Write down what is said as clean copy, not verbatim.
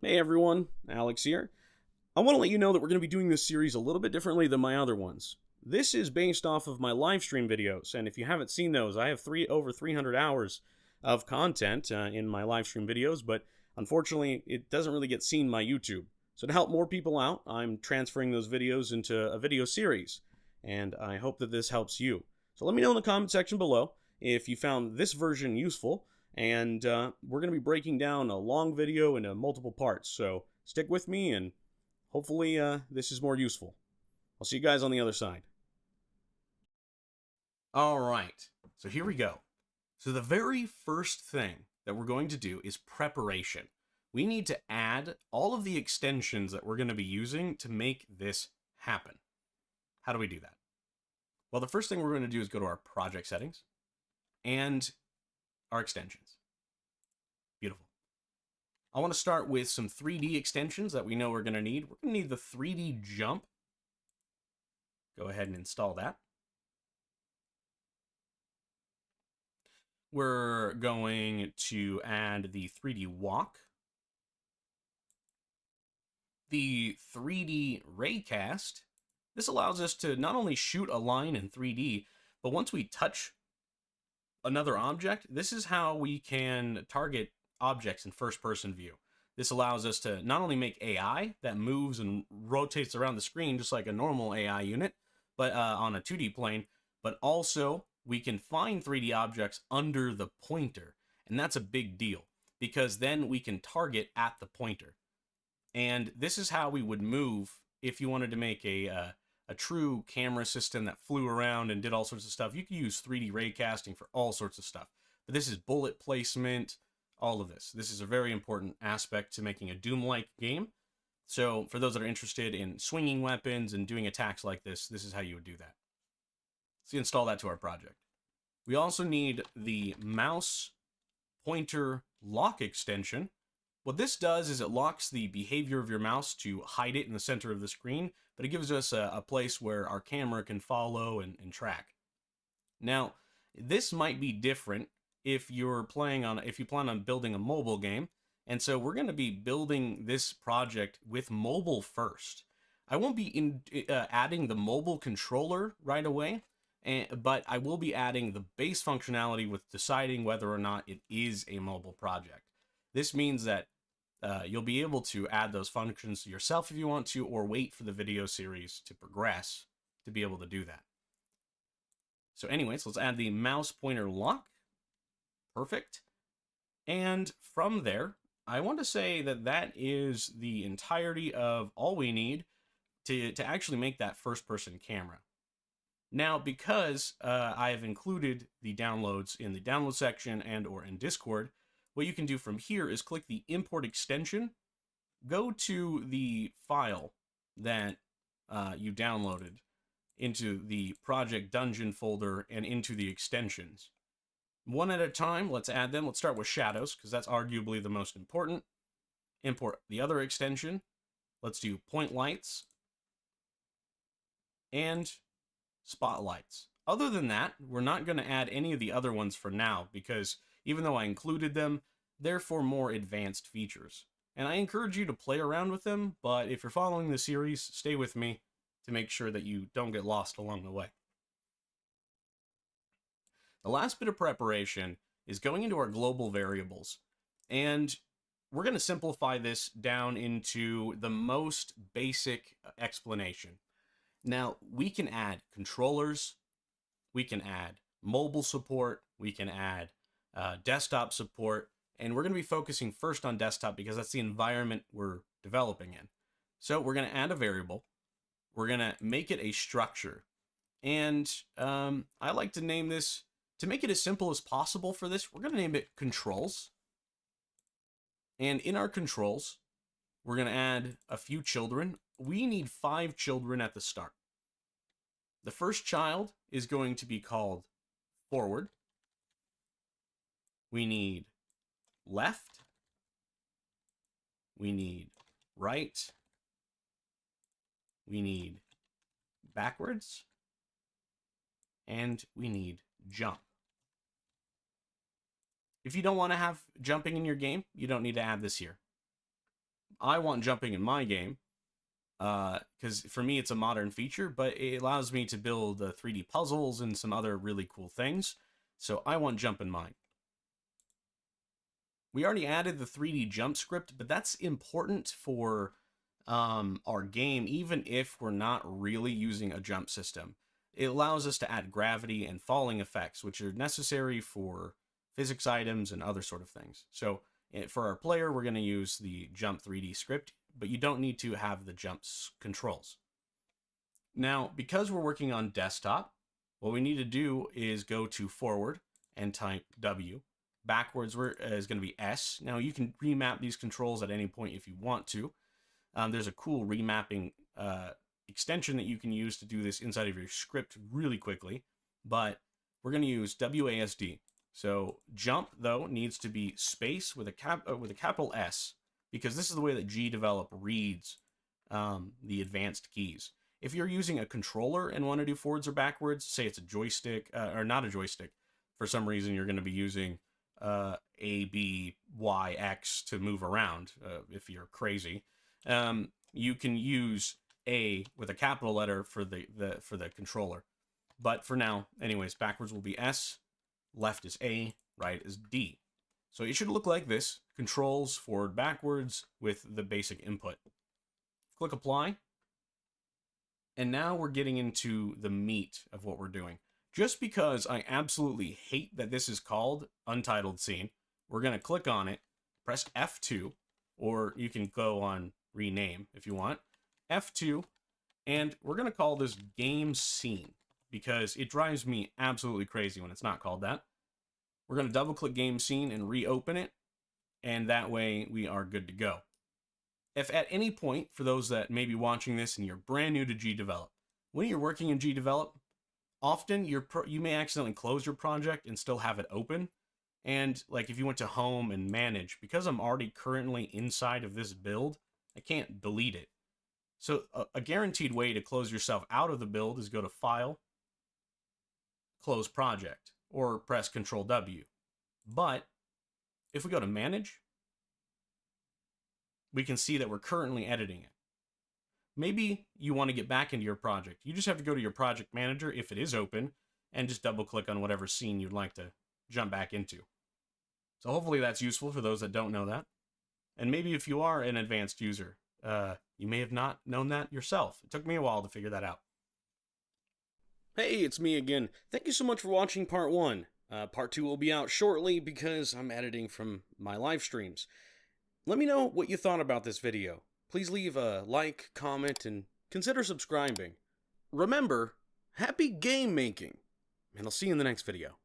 Hey everyone, Alex here. I want to let you know that we're going to be doing this series a little bit differently than my other ones. This is based off of my live stream videos, and if you haven't seen those, I have over 300 hours of content in my live stream videos, but unfortunately, it doesn't really get seen by YouTube. So to help more people out, I'm transferring those videos into a video series, and I hope that this helps you. So let me know in the comment section below if you found this version useful, and we're going to be breaking down a long video into multiple parts, so stick with me, and hopefully this is more useful. I'll see you guys on the other side. Alright, so here we go. So the very first thing that we're going to do is preparation. We need to add all of the extensions that we're going to be using to make this happen. How do we do that? Well, the first thing we're going to do is go to our project settings and our extensions. Beautiful. I want to start with some 3D extensions that we know we're going to need. We're going to need the 3D jump. Go ahead and install that. We're going to add the 3D walk. The 3D raycast. This allows us to not only shoot a line in 3D, but once we touch another object, this is how we can target objects in first-person view. This allows us to not only make AI that moves and rotates around the screen just like a normal AI unit, but on a 2D plane, but also we can find 3D objects under the pointer. And that's a big deal because then we can target at the pointer. And this is how we would move if you wanted to make a true camera system that flew around and did all sorts of stuff. You could use 3D raycasting for all sorts of stuff. But this is bullet placement, all of this. This is a very important aspect to making a Doom-like game. So for those that are interested in swinging weapons and doing attacks like this is how you would do that. So install that to our project. We also need the mouse pointer lock extension. What this does is it locks the behavior of your mouse to hide it in the center of the screen, but it gives us a place where our camera can follow and track. Now, this might be different if you plan on building a mobile game, and so we're going to be building this project with mobile first. I won't be adding the mobile controller right away, but I will be adding the base functionality with deciding whether or not it is a mobile project. This means that you'll be able to add those functions yourself if you want to, or wait for the video series to progress to be able to do that. So anyways, let's add the mouse pointer lock. Perfect. And from there, I want to say that that is the entirety of all we need to actually make that first-person camera. Now, because I have included the downloads in the download section and or in Discord, what you can do from here is click the import extension, go to the file that you downloaded into the project dungeon folder and into the extensions. One at a time, let's add them. Let's start with shadows because that's arguably the most important. Import the other extension. Let's do point lights and spotlights. Other than that, we're not going to add any of the other ones for now because even though I included them, they're for more advanced features. And I encourage you to play around with them, but if you're following the series, stay with me to make sure that you don't get lost along the way. The last bit of preparation is going into our global variables. And we're going to simplify this down into the most basic explanation. Now, we can add controllers, we can add mobile support, we can add desktop support, and we're going to be focusing first on desktop because that's the environment we're developing in. So we're going to add a variable, we're going to make it a structure, and I like to name this, to make it as simple as possible for this, we're going to name it controls. And in our controls, we're going to add a few children. We need 5 children at the start. The first child is going to be called forward. We need left. We need right. We need backwards. And we need jump. If you don't want to have jumping in your game, you don't need to add this here. I want jumping in my game, because for me it's a modern feature, but it allows me to build 3D puzzles and some other really cool things. So I want jump in mine. We already added the 3D jump script, but that's important for our game, even if we're not really using a jump system. It allows us to add gravity and falling effects, which are necessary for physics items and other sort of things. So for our player, we're going to use the jump 3D script, but you don't need to have the jumps controls. Now, because we're working on desktop, what we need to do is go to forward and type W. Backwards is going to be S. Now, you can remap these controls at any point if you want to. There's a cool remapping extension that you can use to do this inside of your script really quickly, but we're going to use WASD. So jump, though, needs to be space with a capital S, because this is the way that Gdevelop reads the advanced keys. If you're using a controller and want to do forwards or backwards, say it's a joystick, or not a joystick, for some reason you're going to be using A, B, Y, X to move around, if you're crazy. You can use A with a capital letter for the controller. But for now, anyways, backwards will be S, left is A, right is D. So it should look like this: controls forward, backwards with the basic input. Click apply. And now we're getting into the meat of what we're doing. Just because I absolutely hate that this is called Untitled Scene, we're going to click on it, press F2, or you can go on rename if you want, F2, and we're going to call this Game Scene, because it drives me absolutely crazy when it's not called that. We're going to double click Game Scene and reopen it, and that way we are good to go. If at any point, for those that may be watching this and you're brand new to Gdevelop, when you're working in Gdevelop, often you may accidentally close your project and still have it open. And like if you went to home and manage, because I'm already currently inside of this build, I can't delete it. So a guaranteed way to close yourself out of the build is go to File, Close Project, or press Control W. But if we go to Manage, we can see that we're currently editing it. Maybe you want to get back into your project. You just have to go to your project manager if it is open and just double click on whatever scene you'd like to jump back into. So hopefully that's useful for those that don't know that. And maybe if you are an advanced user, you may have not known that yourself. It took me a while to figure that out. Hey, it's me again. Thank you so much for watching part 1. Part 2 will be out shortly because I'm editing from my live streams. Let me know what you thought about this video. Please leave a like, comment, and consider subscribing. Remember, happy game making, and I'll see you in the next video.